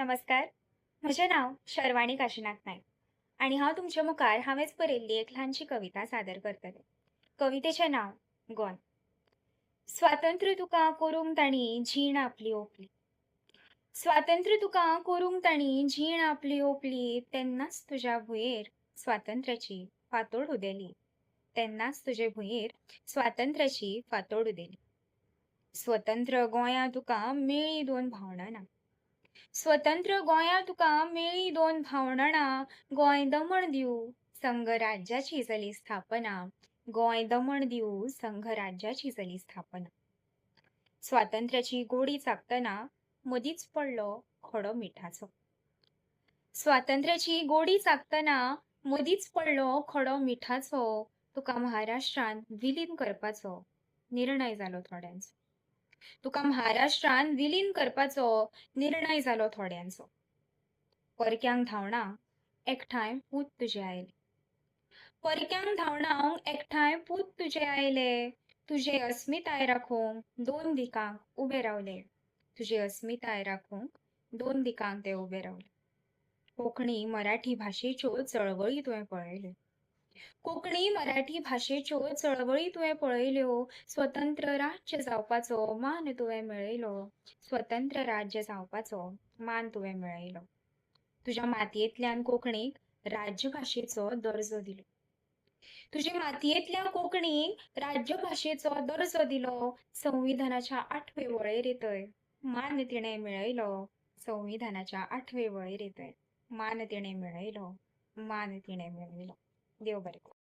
नमस्कार. म्हजें नांव शर्वाणी काशीनाथ नायक आणि हांव तुमचे मुखार हांवेंच बरयल्ली एक ल्हानशी कविता सादर करतलें. कवितेचें नांव गोंय. स्वातंत्र्य तुका करूंक तांणी जीण आपली ओंपली. स्वातंत्र्य तुका करूंक तांणी जीण आपली ओंपली, तेन्नाच तुज्या भुंयेर स्वातंत्र्याची फांतोड उदेली. तेन्नाच तुजे भुंयेर स्वातंत्र्याची फांतोड उदेली. स्वतंत्र गोंया तुका मेळ्ळी दोन भावंडणां. स्वतंत्र गोंया तुका मेळ्ळी दोन भावंडणां. गोंय दमण दिवं संघराज्याची जाली स्थापना. गोंय दमण दिवं संघराज्याची जाली स्थापना. स्वातंत्र्याची गोडी चाखतना मदींच पडलो खडो मिठाचो. स्वातंत्र्याची गोडी चाखतना मदींच पडलो खडो मिठाचो. तुका महाराष्ट्रान विलीन करपाचो निर्णय जालो थोड्यांचो. तुका महाराष्ट्रान विलीन करपाचो निर्णय जालो थोड्यांचो. परक्यांक धांवणां एकठांय पूत तुजे आयले. परक्यांक धांवणां एकठांय पूत तुजे आयले. तुजे अस्मिताय राखूंक दोन दिकांक उबे रावले. तुजे अस्मिताय राखूंक दोन दिकांक ते उबे रावले. कोंकणी मराठी भाशेच्यो चळवळी तुवें पळयल्यो. कोंकणी मराठी भाशेच्यो चळवळी तुवें पळयल्यो. स्वतंत्र राज्य जावपाचो मान तुवें मेळयलो. स्वतंत्र राज्य जावपाचो मान तुवें मेळयलो. तुज्या मातयेंतल्यान कोंकणीक राज्यभाशेचो दर्जो दिलो. तुजे मातयेंतल्या कोंकणीक राज्यभाशेचो दर्जो दिलो. संविधानाच्या 8वे वळेरेंतय मान तिणें मेळयलो. संविधानाच्या 8वे वळेरेंतय मान तिणें मेळयलो. मान तिणें मेळयलो. देव बरें करूं.